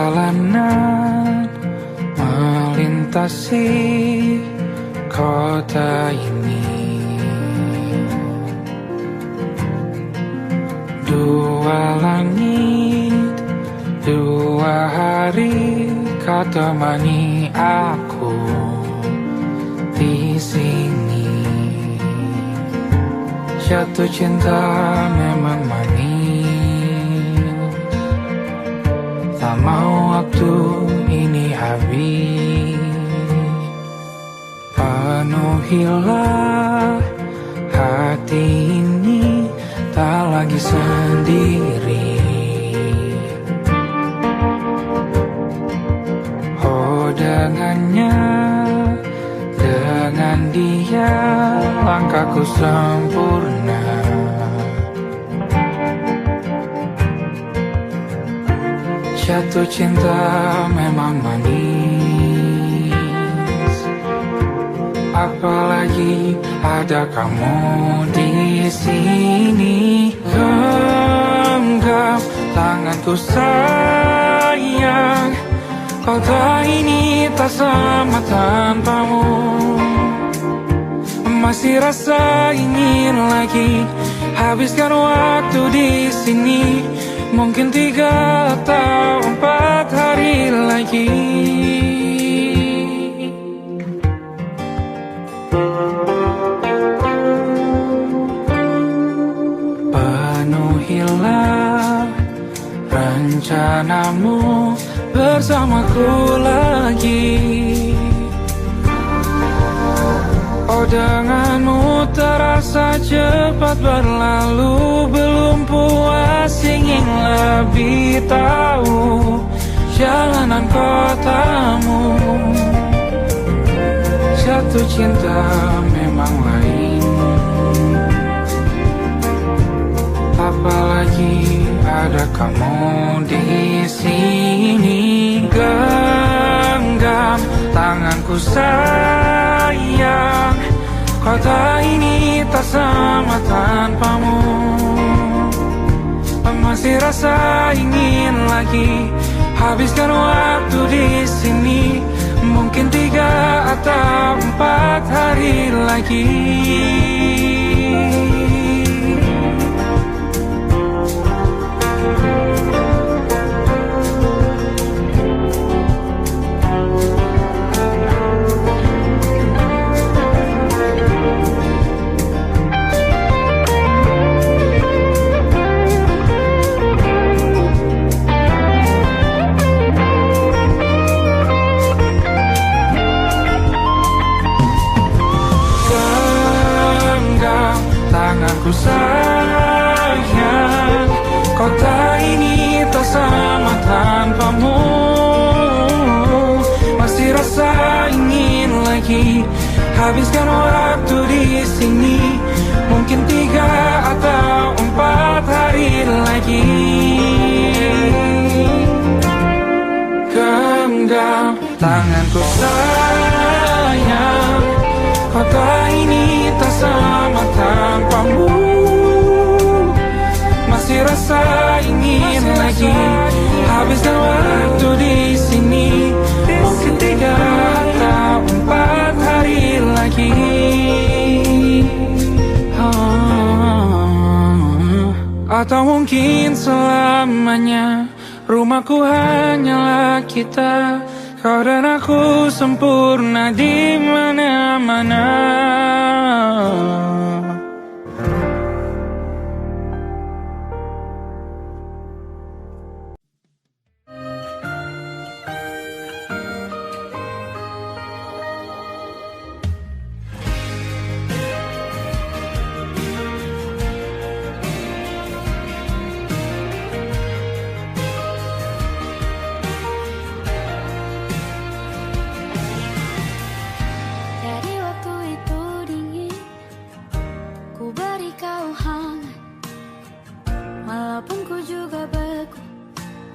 Perjalanan melintasi kota ini, dua langit, dua hari kau temani aku di sini. Jatuh cinta memang manis, tak mau waktu ini habis. Penuhilah hati ini, tak lagi sendiri. Oh dengannya, dengan dia langkahku sempurna. Jatuh cinta memang manis, apalagi ada kamu di sini. Genggam tanganku sayang, kota ini tak sama tanpamu. Masih rasa ingin lagi habiskan waktu di sini. Mungkin 3 atau 4 hari lagi. Penuhilah rencanamu bersamaku lagi. Oh denganmu terasa cepat berlalu, belum puas ingin lebih tahu jalanan kotamu. Jatuh cinta memang lain, apalagi ada kamu di sini. Genggam tanganku sayang, kota ini tak sama tanpamu. Masih rasa ingin lagi habiskan waktu di sini. Mungkin 3 atau 4 hari lagi. Tanganku sayang, kota ini tak sama tanpamu. Masih rasa ingin lagi habiskan waktu di sini. Mungkin 3 atau 4 hari lagi. Genggam tanganku sayang, kota ini tak sama tanpamu. Masih rasa ingin lagi habiskan waktu di sini. Mungkin 3 atau 4 hari lagi. Atau mungkin selamanya rumahku hanyalah kita. Kau dan aku sempurna di mana-mana.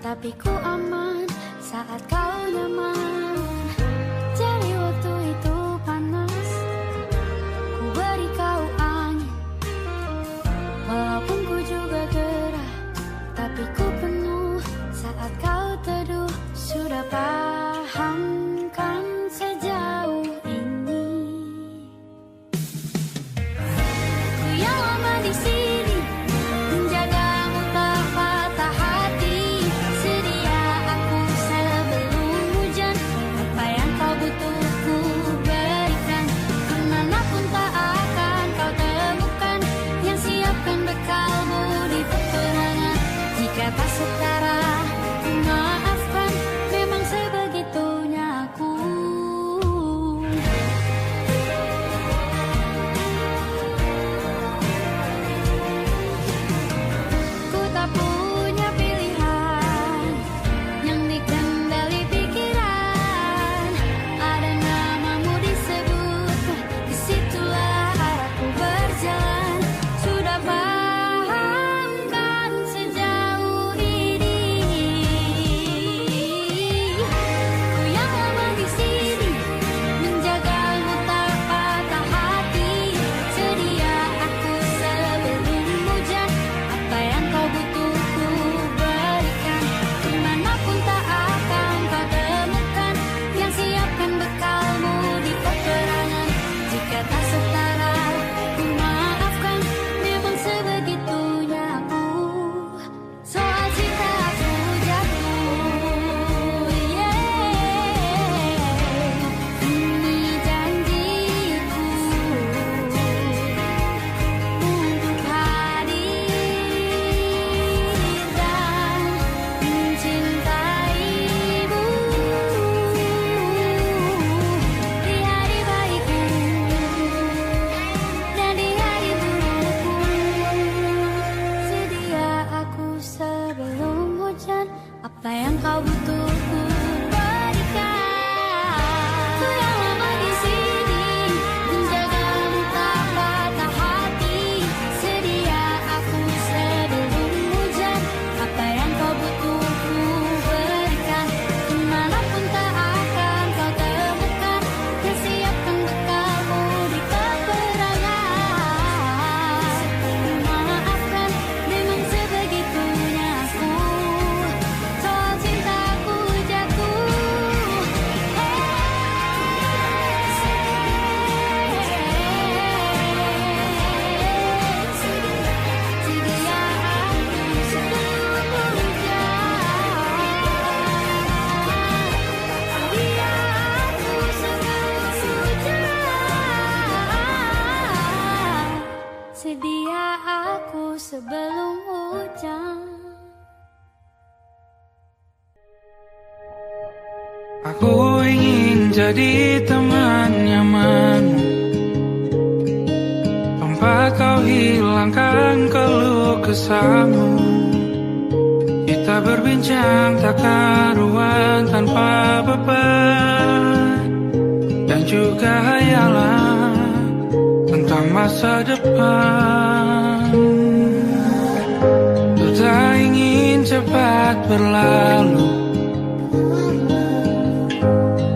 Tapi ku aman saat kau nyaman. Jadi waktu itu panas, ku beri kau angin. Walaupun ku juga gerah, tapi ku penuh saat kau teduh. butuh ku berikan. Ku yang lama di sini menjagamu tak patah hati. Sedia aku sebelum hujan. Apa yang kau butuh ku berikan. Kemanapun tak akan kau temukan. Persiapkan bekalmu di peperangan. Maafkan dengan sebegitunya aku. Soal cintaku jatuh. Sedia aku sebelum hujan. Sedia aku sebelum hujan. Aku ingin jadi teman nyamanmu, tempat kau hilangkan keluh kesahmu. Kita berbincang tak karuan tanpa beban, dan juga hayalan tentang masa depan. Ku tak ingin cepat berlalu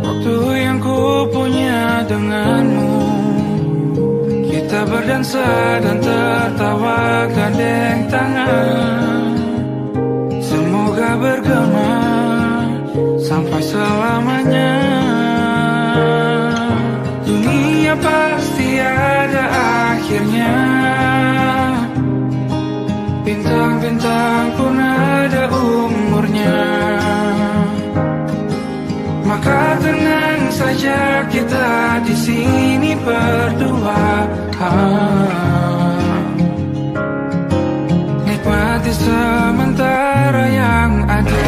waktu yang ku punya denganmu. Kita berdansa dan tertawa gandeng tangan. Semoga bergema sampai selamanya. Dunia pasti ada akhirnya. Bintang-bintang pun ada umurnya. Maka tenang saja kita di sini berdua. Nikmati sementara yang ada.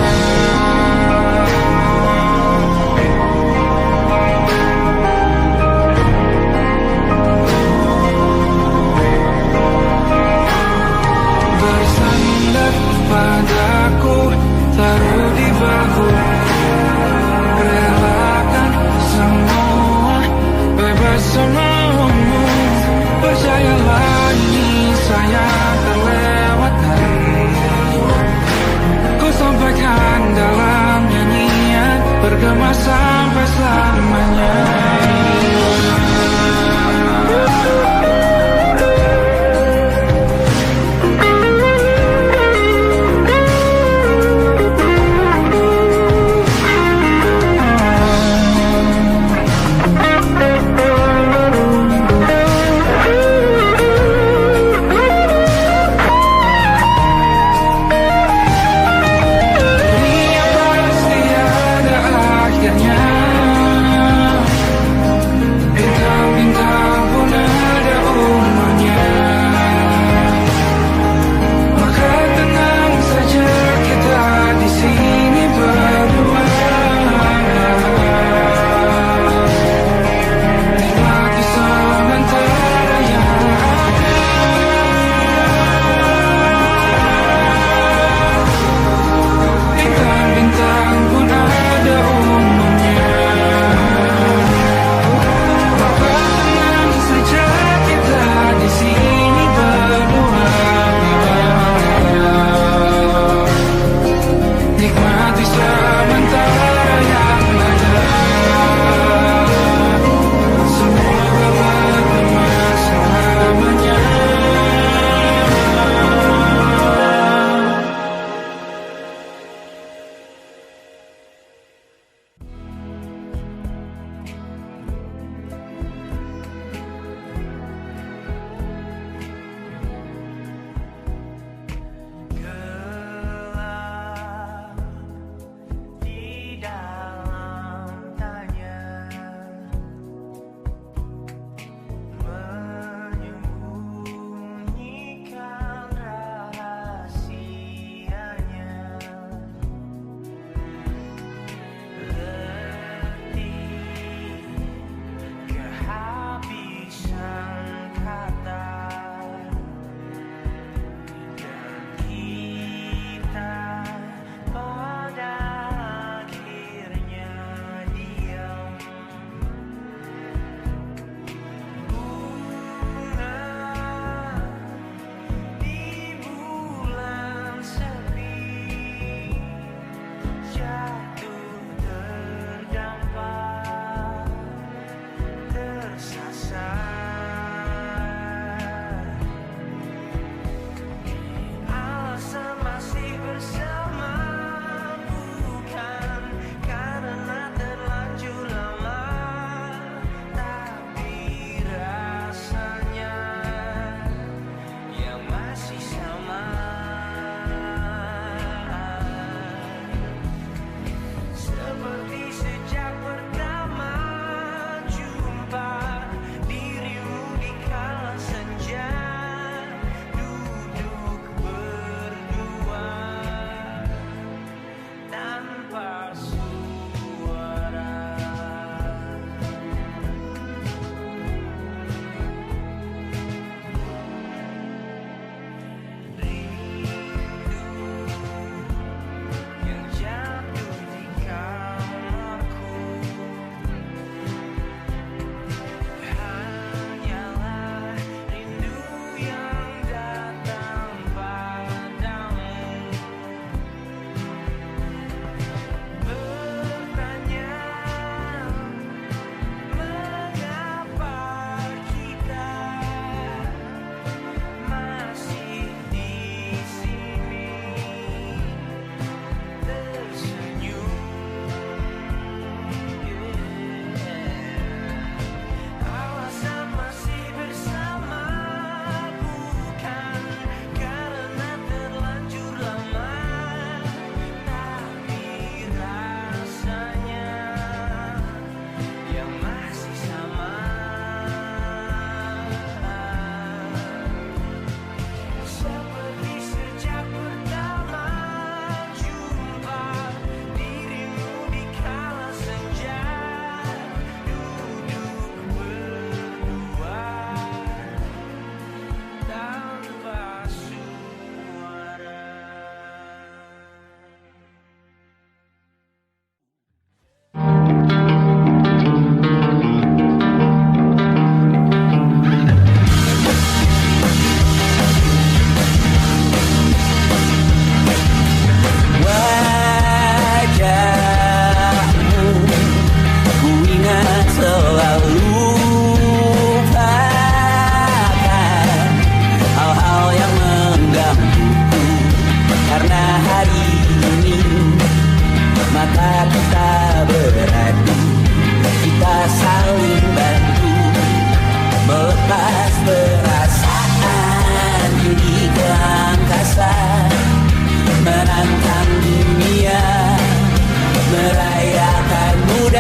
Bersandar padaku, taruh di bahu. Relakan semua, bebas semaumu. Percayalah ini saya terlewatkan. Ku sampaikan dalam nyanyian, bergema sampai selamanya. Dunia pasti ada akhirnya.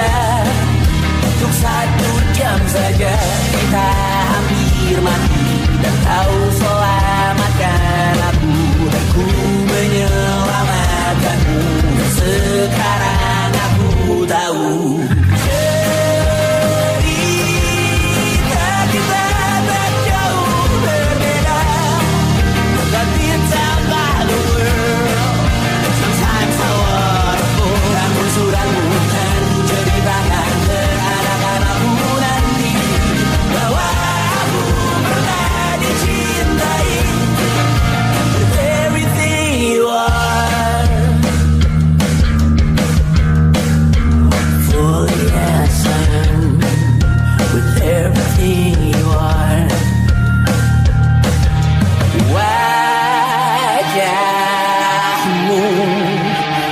saja, untuk 1 jam saja kita hampir mati, dan kau selamatkan aku, dan ku menyelamatkanmu. Sekarang aku tahu cerita kita tak jauh berbeda, but it's about the world. Sometimes I wanna go. Namun suratmu kan ku ceritakan ke anak-anakku nanti, bahwa aku pernah dicintai with everything you are. Fully as I am, with everything you are. Wajahmu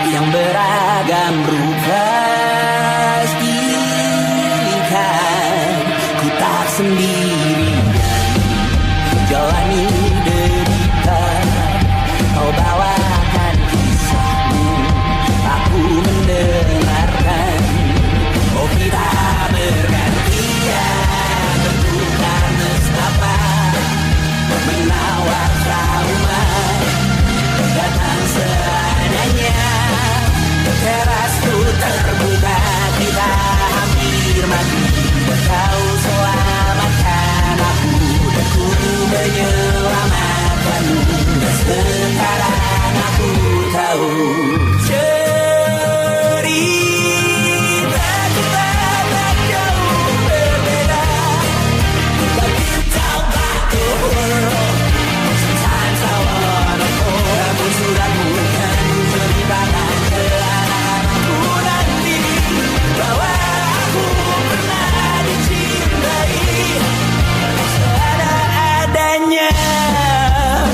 yang beragam rupa pastikan ku tak sendirian jalani derita. Kau bawakan kisahmu, aku mendengarkan. Oh, kita bergantian bertukar nestapa, menawar trauma datang seadanya. Terasku terbuka, kita hampir mati, kau selamatkan aku, dan ku menyelamatkanmu. Dan sekarang aku tahu cerita kita tak jauh berbeda, but it's about the world. Sometimes I wanna go. Namun suratmu kan ceritakan ke anak-anakku nanti, bahwa aku pernah dicintai seadanya,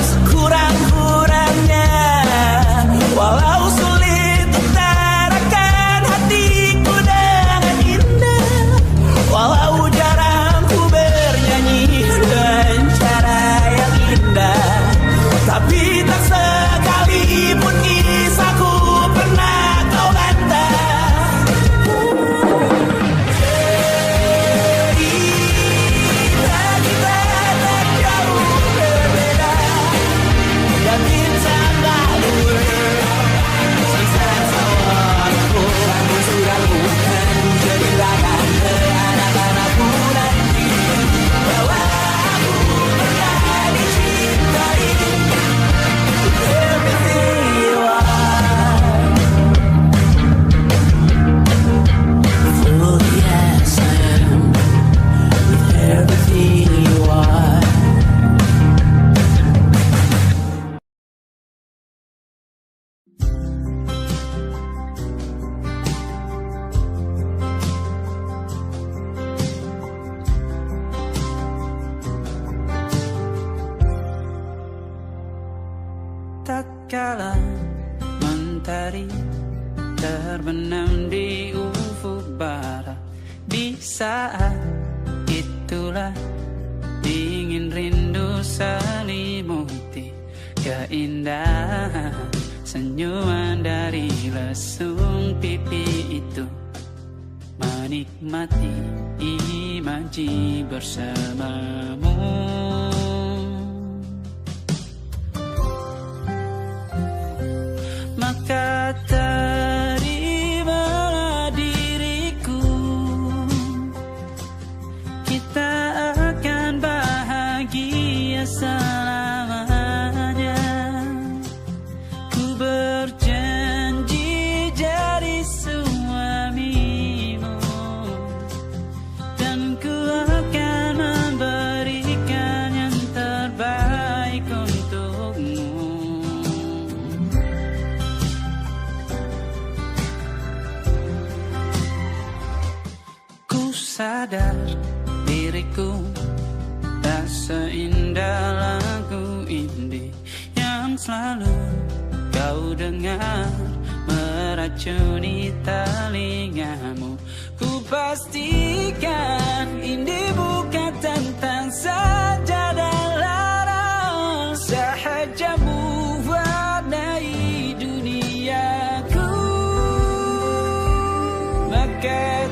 sekurang-kurangnya. Walau sulit utarakan hatiku dengan indah, walau jarang ku bernyanyi dengan cara yang indah, tapi tak sekalipun kisahku pernah kau bantah. Cerita kita tak jauh berbeda, dan it's about the world. Sometimes I wanna go. Namun suratmu kan ku ceritakan ke anak-anakku nanti, bahwa aku pernah dicintai with everything you are. Fully as I am, with everything you are. Tak kala mentari terbenam di ufuk barat, di saat itulah ingin rindu selimuti keindahan senyuman dari lesung pipi itu, menikmati imaji bersamamu. Maka terimalah diriku, kita akan bahagia selamanya. Ku berjanji jadi suamimu, dan ku akan memberikan yang terbaik untukmu. Sadar diriku tak seindah lagu indie yang selalu kau dengar meracuni telingamu. Ku pastikan indie bukan tentang sajadah lara, sahajamu warnai duniaku. Maka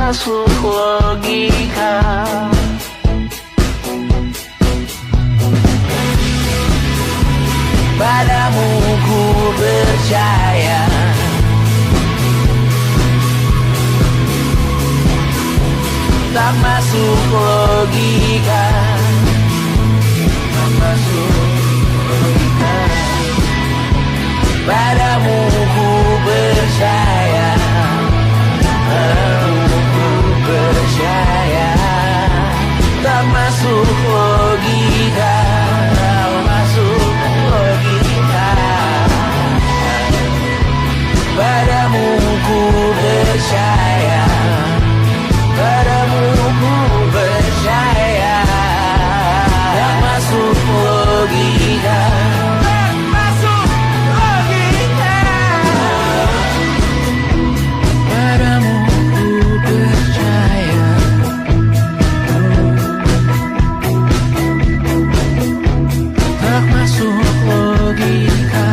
masuk logika. Padamu ku percaya, tak masuk logika, tak masuk logika. Padamu ku percaya, padamu ku percaya, tak masuk logika, tak masuk logika. Padamu ku percaya, padamu ku percaya, tak masuk logika, tak masuk logika. Padamu ku percaya, tak masuk logika.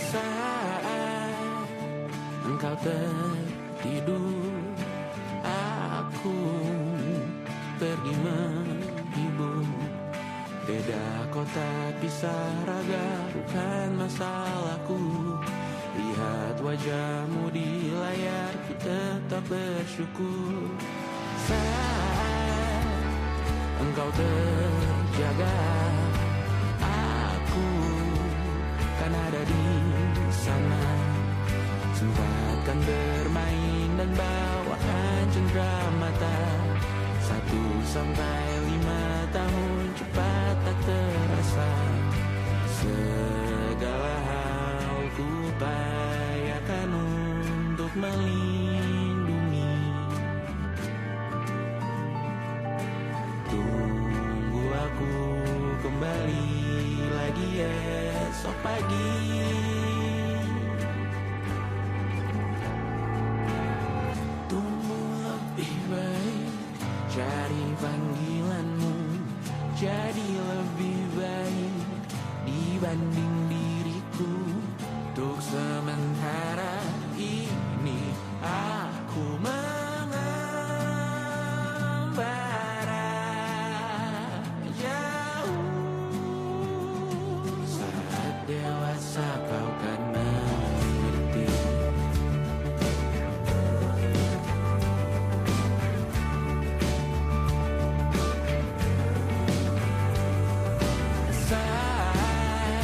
Saat engkau tertidur, aku pergi menghibur. Beda kota pisah raga bukan masalahku. Lihat wajahmu di layar, ku tetap bersyukur. Saat engkau terjaga, aku kan ada di sana. Sempatkan bermain dan bawakan cenderamata. 1-5 tahun cepat tak terasa. Segala hal ku upayakan untuk melindungi. Tunggu aku kembali lagi esok pagi. Tumbuh lebih baik, cari panggilanmu, jadi lebih baik dibanding diriku. Untuk sementara ini aku mengembara jauh. Saat dewasa kau kan mengerti. Saat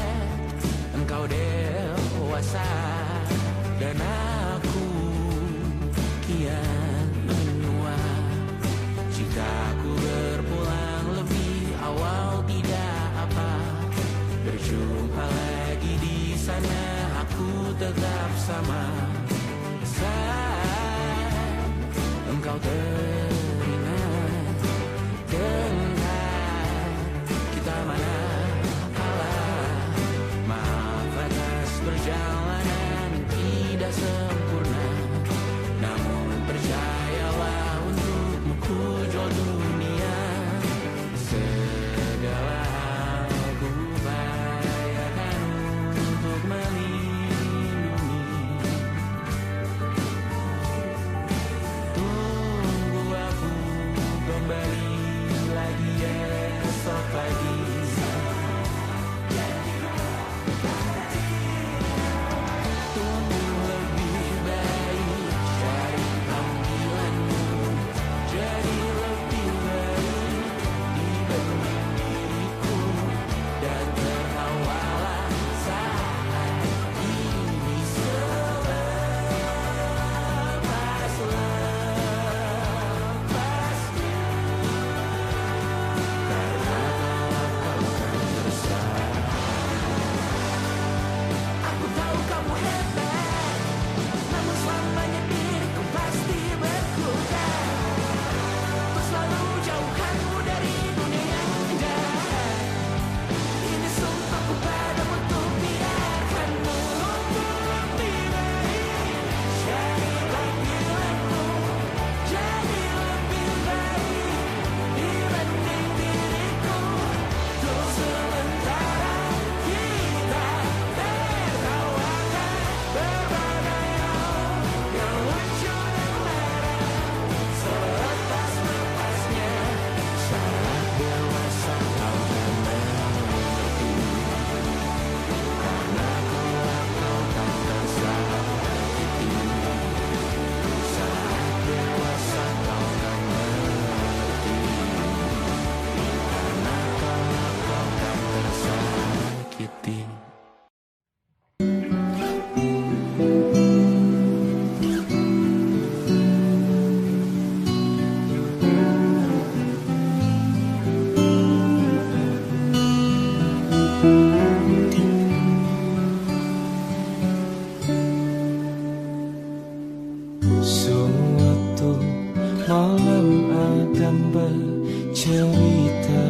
kolam Adam bercerita.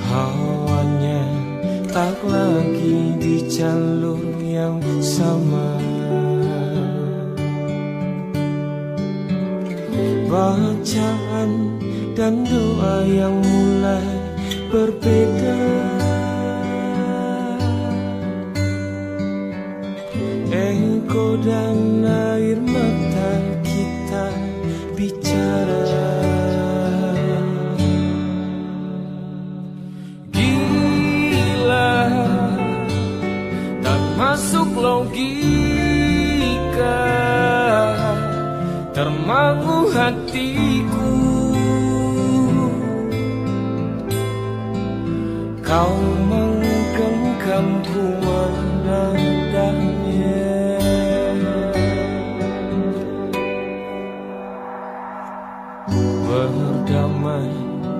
Hawanya tak lagi di jalur yang sama. Bacaan dan doa yang mulai berbeda. Ego dan air mata kita bicara. Gila, tak masuk logika, termangu hatiku. Kau menggenggamku menadanya. Berdamai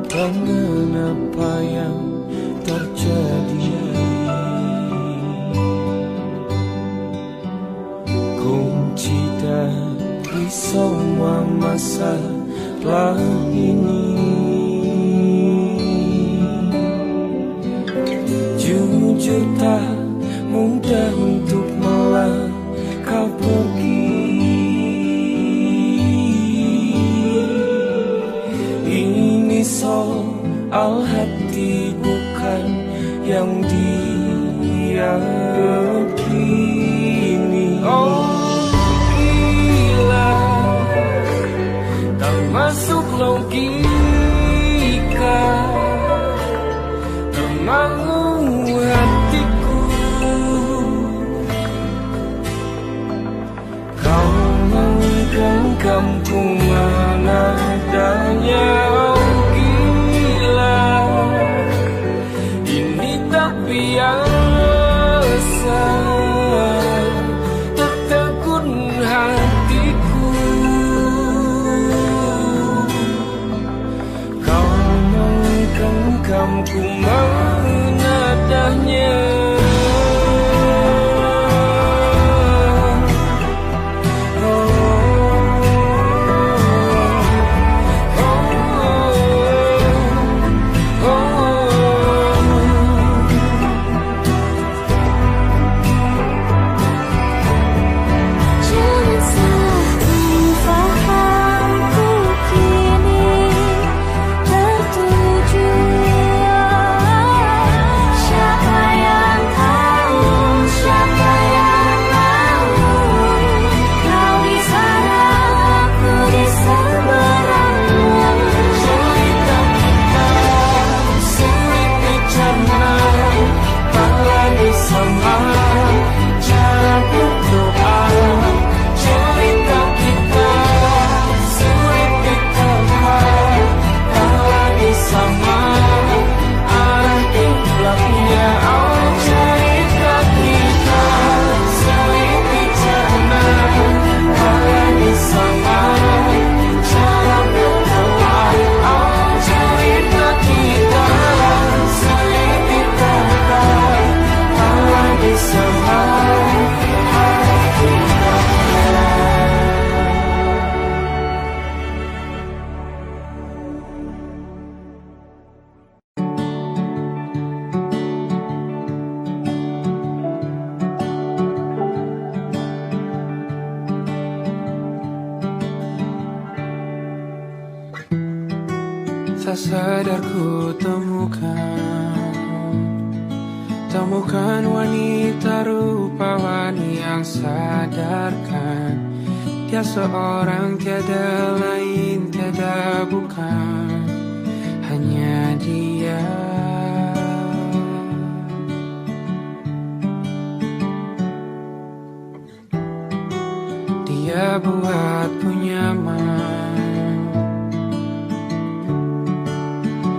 dengan apa yang terjadi. Kunci dari semua masalah ini. Jujur tak mudah untuk melangkah pergi. Ini soal hati bukan yang diyakini. Oh gila, tak masuk logika, termangu hatiku. Kau menggenggamku mana adanya. Oh gila, ini tak biasa, tertegun hatiku. Kau menggenggamku mana adanya. Tak sadar ku temukan wanita rupawan yang sadarkan dia seorang, tiada lain, tiada bukan, hanya dia. Dia buatku nyaman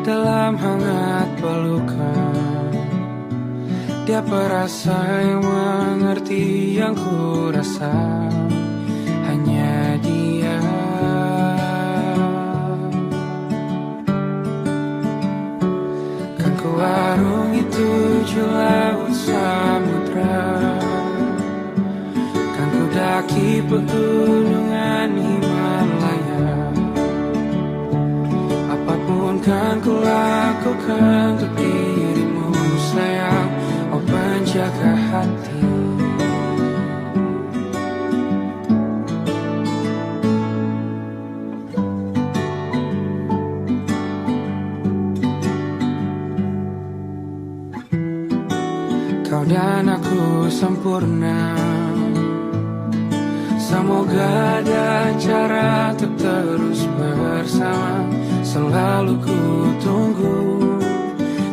dalam hangat pelukan. Dia perasa yang mengerti yang ku rasa, hanya dia. Kan ku arungi 7 laut samudra, kan ku daki pegunungan Himalaya. Apapun kan ku lakukan untuk dirimu sayang, oh penjaga hati. Kau dan aku sempurna, semoga ada cara untuk terus bersama. Selalu ku tunggu,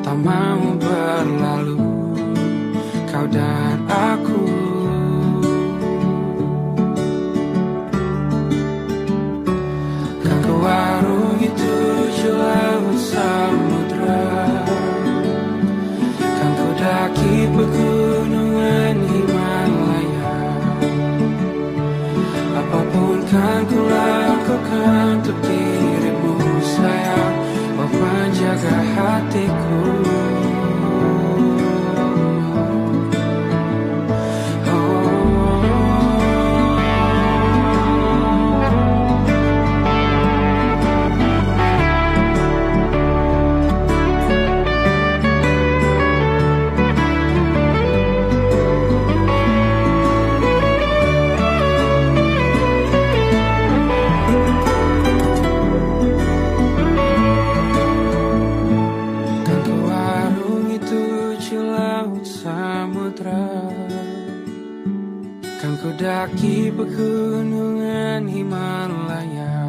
tak mau berlalu, kau dan aku. Kan ku warungi 7 laut samudra, kan ku daki pegunungan Himalaya. Apapun kan ku lakukan untuk dirimu sayang, oh penjaga hatiku. Kan ku daki pegunungan Himalaya.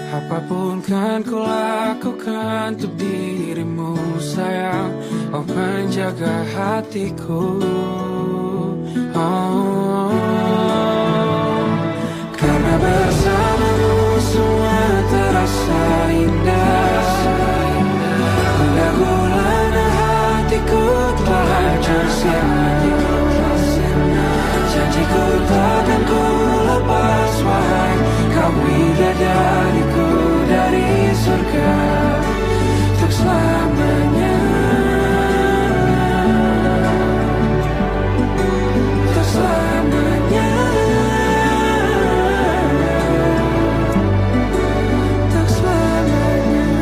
Apapun kan ku lakukan untuk dirimu sayang, oh penjaga hatiku. Oh, karena bersamamu semua terasa indah. Gula-gulana hatiku telah hancur sia-sia. Janjiku takkan ku lepas, wahai kau bidadariku dari surga untuk selamanya, untuk selamanya, untuk selamanya.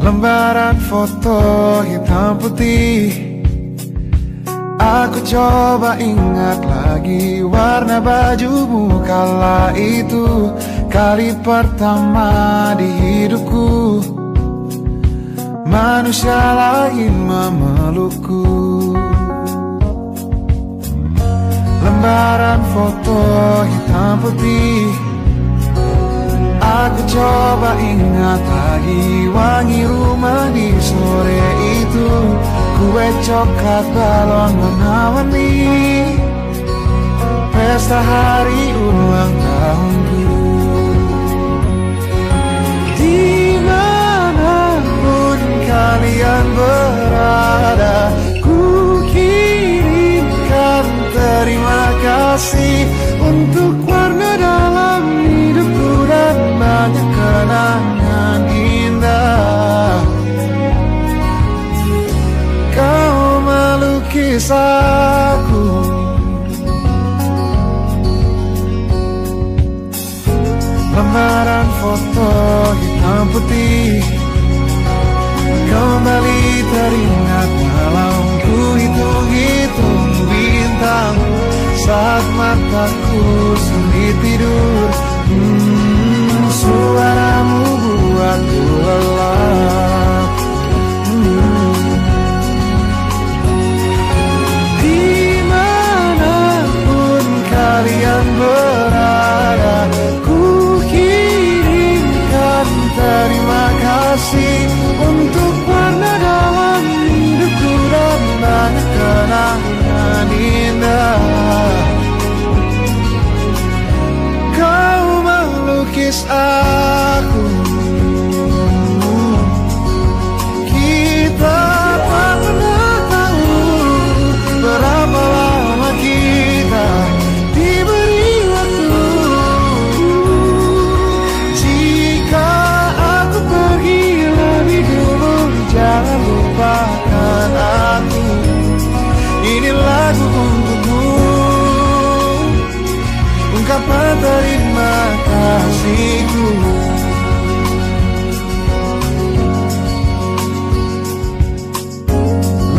Lembaran foto hitam putih, aku coba ingat lagi warna bajumu kala itu. Kali pertama di hidupku manusia lain memelukku. Lembaran foto hitam putih, aku coba ingat lagi wangi rumah di sore itu. Kue coklat balon warna-warni, pesta hari ulang tahunku. Dimanapun kalian berada, ku kirimkan terima kasih untuk warna dalam hidupku dan banyak kenangan indah. Kau melukis aku, lembaran foto hitam putih kembali teringat malam ku hitung-hitung bintang saat mataku sulit tidur. Suaramu buatku lelah.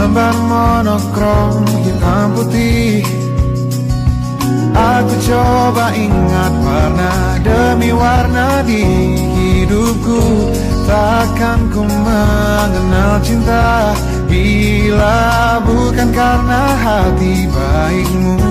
Lembar monokrom hitam putih. Aku coba ingat warna demi warna di hidupku. Takkan ku mengenal cinta bila bukan karena hati baikmu.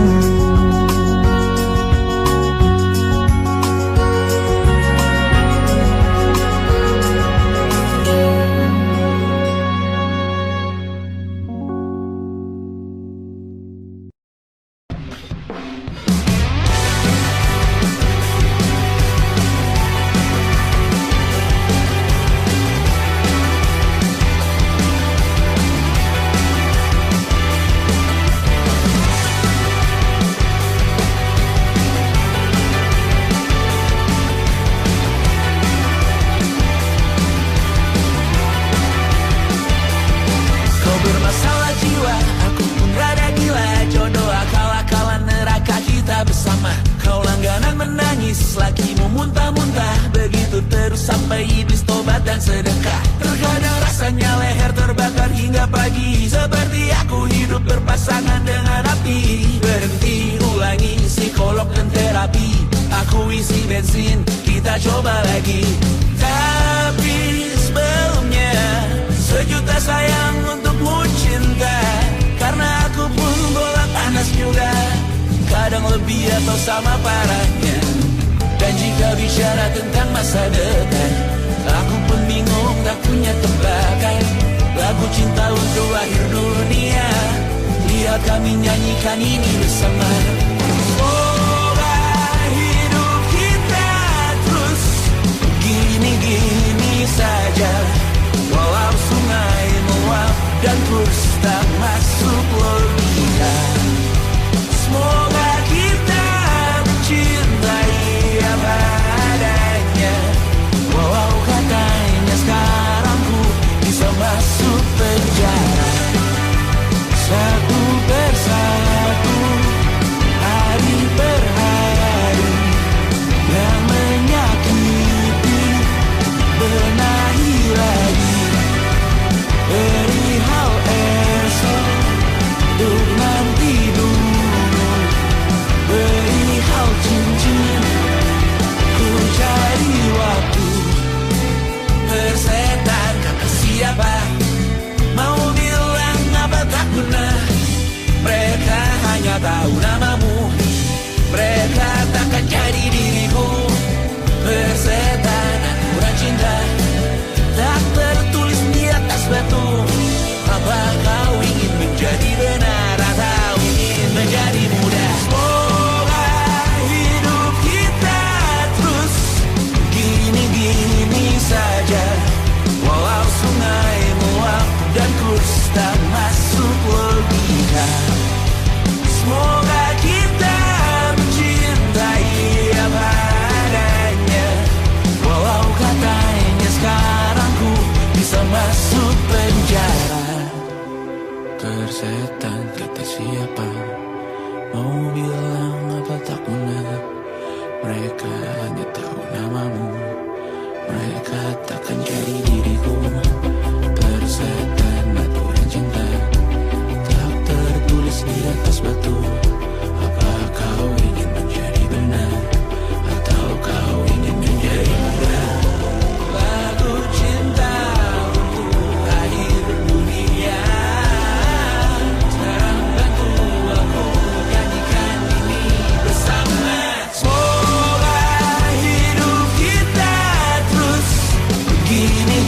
Gini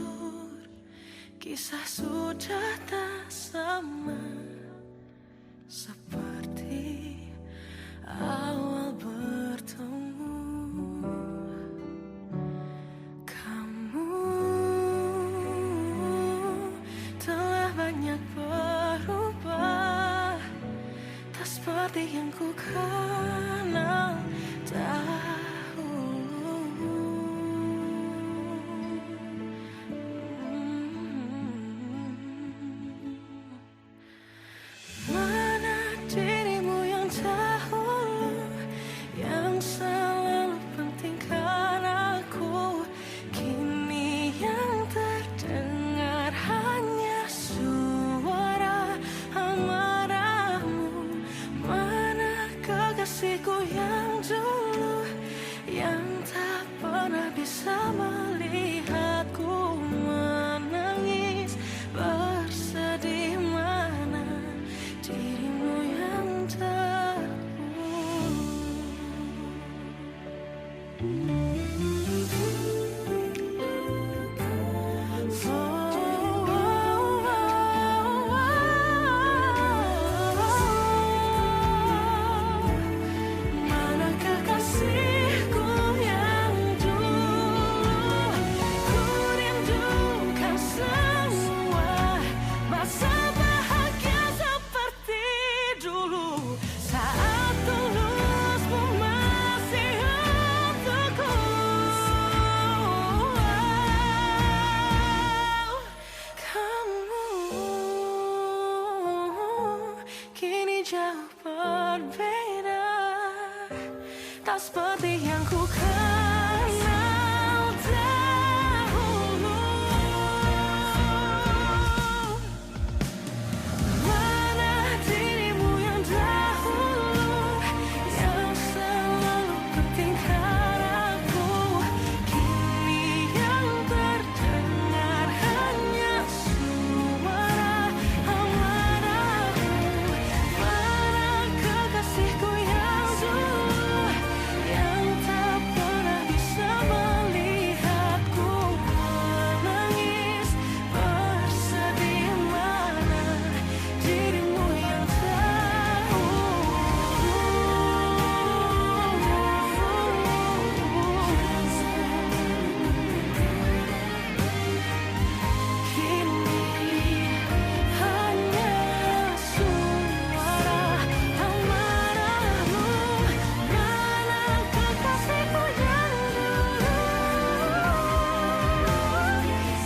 jujur, kisah sudah tak sama seperti awal bertemu. Kamu telah banyak berubah, tak seperti yang ku kenal dahulu. Mana dirimu yang dahulu, yang selalu pentingkan aku, kini yang terdengar hanya suara amarahmu. Mana kekasihku yang dulu, yang tak pernah bisa melihatku menangis bersedih. Mana dirimu yang mana kekasihku yang dulu, ku rindukan semua masa bahagia seperti dulu, saat tulusmu masih untukku. Kamu kini jauh berbeda, tak seperti yang ku kenal dahulu. Mana dirimu yang dahulu, yang selalu pentingkan aku, kini yang terdengar hanya suara amarahmu. Mana kekasihku yang dulu, yang tak pernah bisa melihatku menangis bersedih. Mana dirimu yang kini hanya suara amarahmu. Mana kekasihku yang dulu,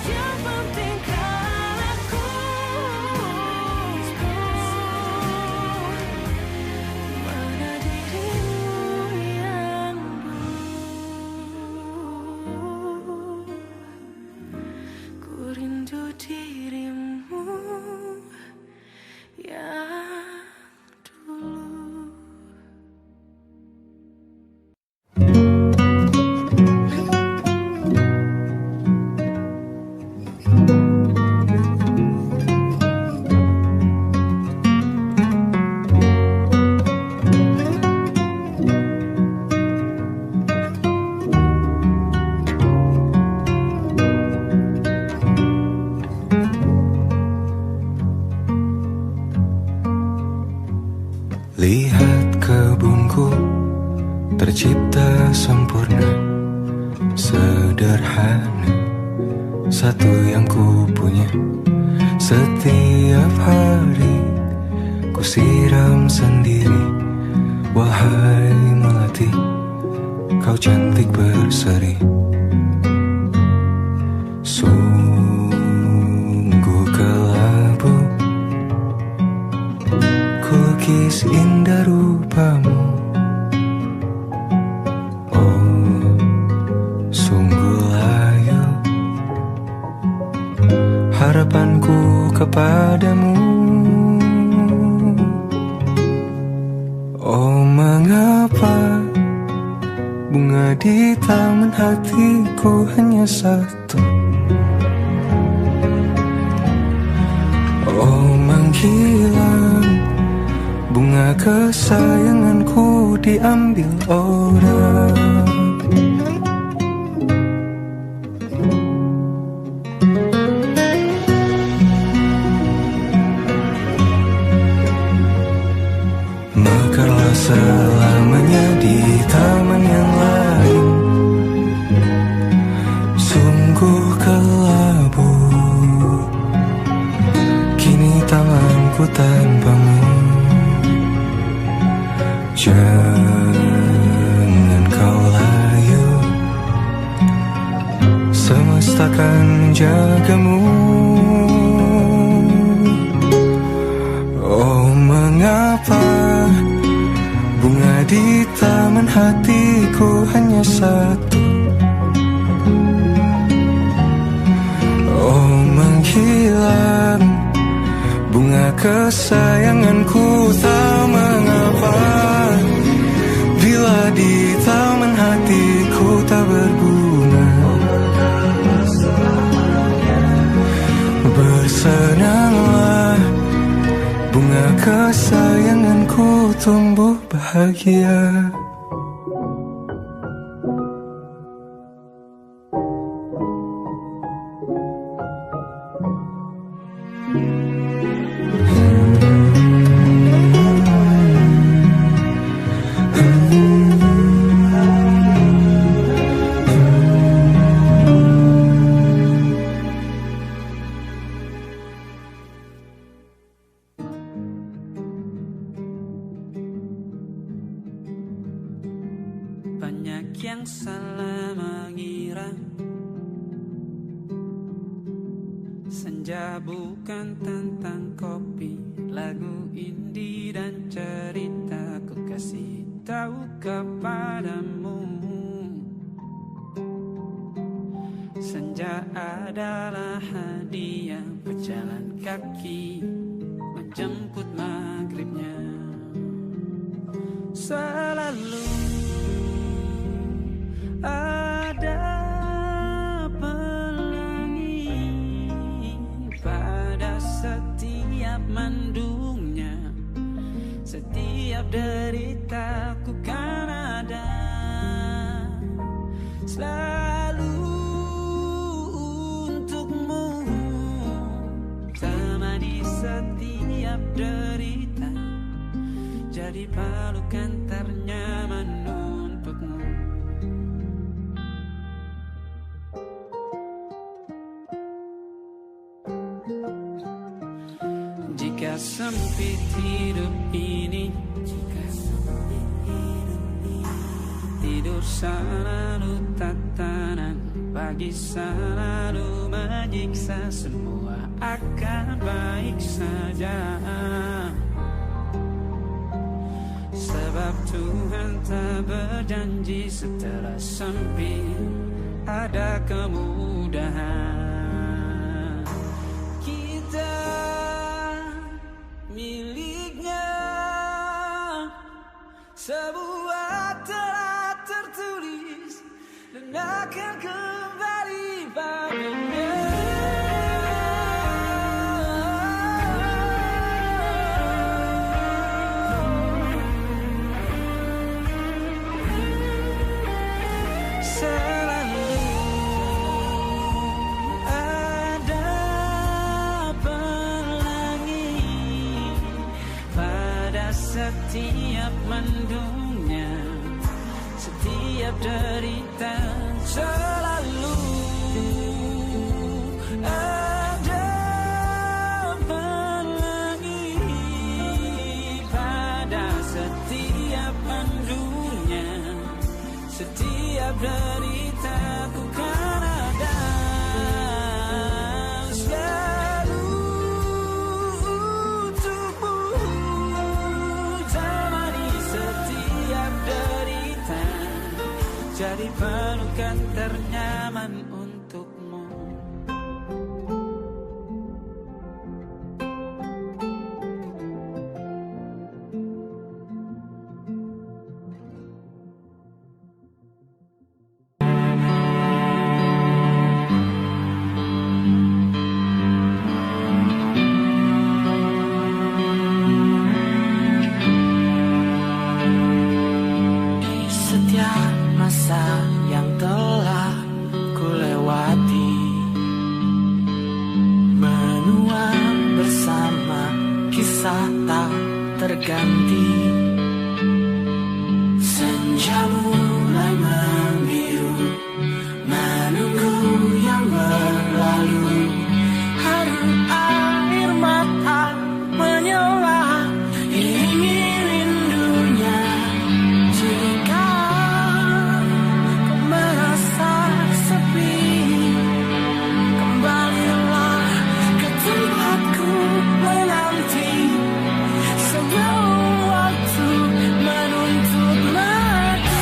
yang pentingkan aku, mana dirimu yang dulu, ku rindu dirimu yang dulu. Lihat kebunku tercipta sempurna, sederhana, satu yang ku punya. Setiap hari ku siram sendiri. Wahai melati, kau cantik berseri. Sungguh kelabu kukis indah rupamu. Oh, sungguh layu harapanku kepadamu. Oh, mengapa bunga di taman hatiku hanya satu? Oh, menghilang bunga kesayanganku diambil orang. selamanya di taman yang lain. Sungguh kelabu kini tanganku tanpamu. Jangan kau layu, semesta akan menjagamu. Oh, mengapa bunga di taman hatiku hanya satu? Oh, menghilang bunga kesayanganku, tak mengapa bila di taman hatiku tak berbunga. Bersenanglah bunga kesayanganku tumbuh bahagia. Banyak yang salah mengira senja bukan tentang kopi, lagu indie dan cerita. Ku kasih tahu kepadamu, senja adalah hadiah pejalan kaki menjemput maghribnya. Selalu ada pelangi pada setiap mendungnya, setiap deritaku kan ada selalu untukmu, temani setiap derita, jadi pelukan ternyaman untukmu. Jika sempit hidup ini, tidur selalu tatanan, pagi selalu menyiksa, semua akan baik saja. Sebab Tuhan tak berjanji setelah sempit ada kemudahan. Kita miliknya sebuah telah tertulis dan akan kembali padanya. Setiap mendungnya, setiap derita, selalu ada pelangi pada setiap mendungnya, setiap derita ku kan ada selalu untukmu. Jadi pelukan ternyaman untukmu. terganti Senja mulai membiru, menunggu yang berlalu. Haru air mata menyala, iringi rindunya. Jika kau merasa sepi, kembalilah ke tempatku menanti. Sebelum waktu menuntut mati.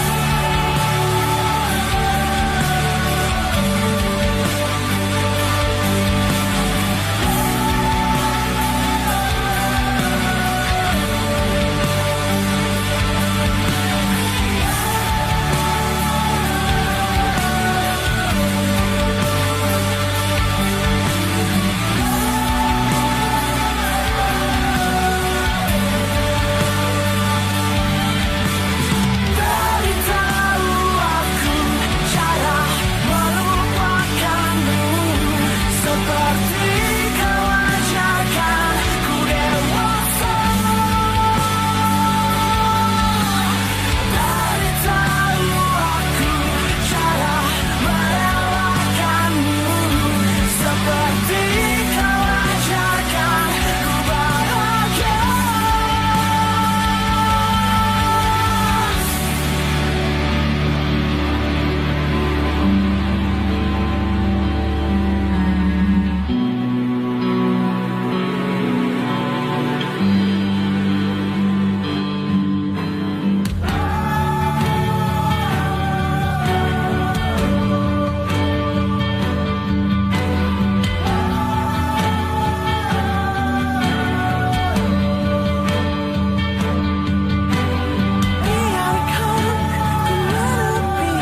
Beritahu aku cara melupakanmu, seperti kau ajarkan ku dewasa. Beritahu aku cara merelakanmu, seperti kau ajarkan ku bahagia. Biarkan ku menepi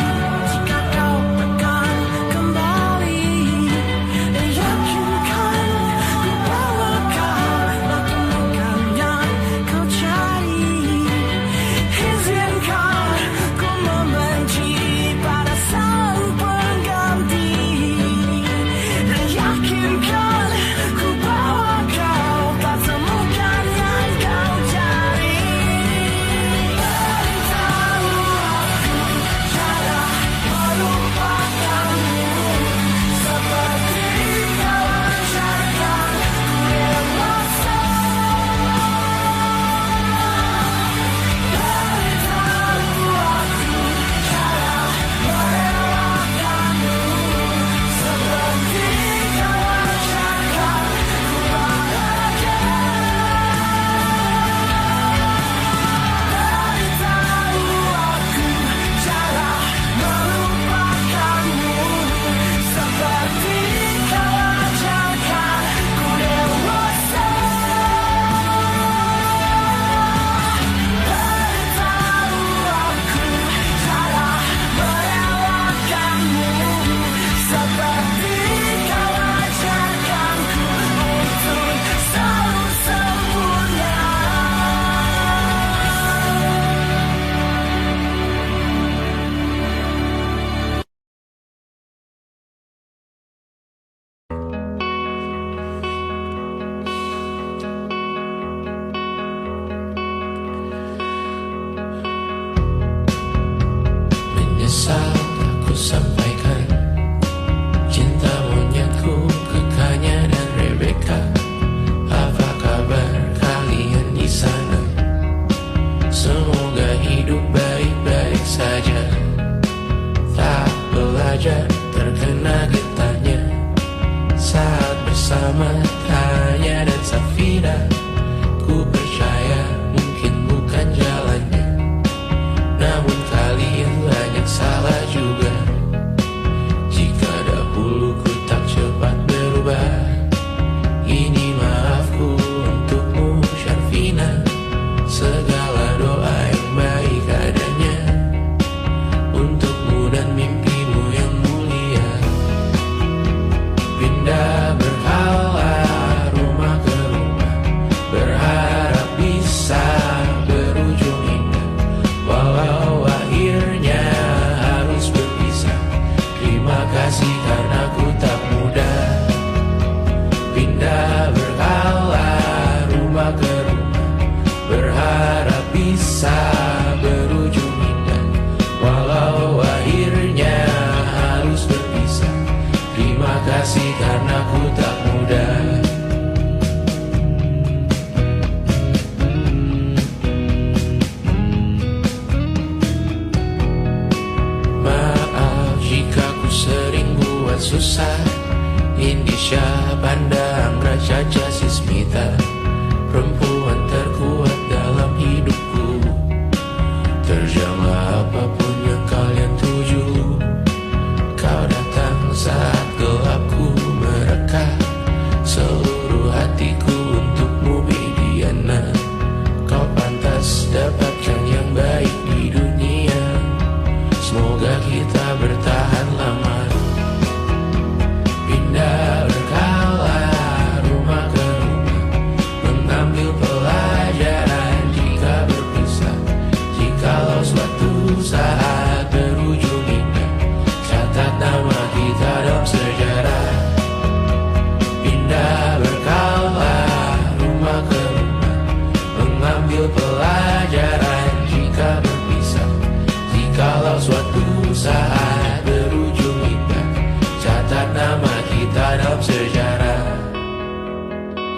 jika kau tekan kembali, dan yakinkan ku bawa kau lakukan yang kau cari. Izinkan ku membenci pada sang pengganti, dan yakinkan ku bawa kau temukan yang kau cari. Beritahu aku cara melupakanmu, seperti kau ajarkan ku dewasa. Beritahu aku cara merelakanmu, seperti kau ajarkan ku bahagia. Beritahu aku cara melupakanmu, seperti kau ajarkan ku dewasa. Beritahu aku cara merelakanmu, seperti kau ajarkan ku untuk selalu sempurna. Menyesal aku sampaikan cinta monyetku ke Kanya dan Rebecca. Apa kabar kalian di sana? Semoga hidup baik-baik saja. Tak belajar terkena getahnya saat bersama Kanya dan Safira. Ku percaya mungkin bukan jalannya, namun kalian banyak salah juga. Jika dahulu ku tak cepat berubah, ini maafku untukmu Syarfina. Segala doa yang baik adanya untukmu dan mimpimu yang mulia. Pindah berhala rumah ke rumah,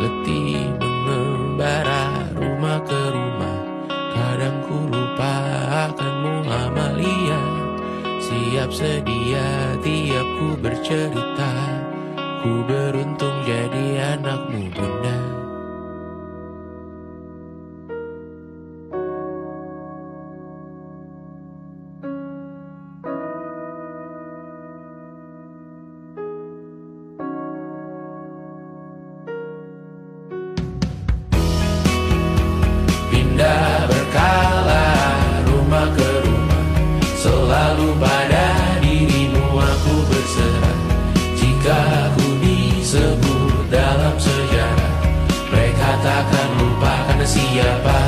letih mengembara rumah ke rumah. Kadang ku lupa akanmu Amalia. Siap sedia tiap ku bercerita. Ku beruntung jadi anakmu bunda. Pindah berkala rumah ke rumah, selalu pada dirimu aku berserah. Jika ku disebut dalam sejarah, mereka takkan lupa karena siapa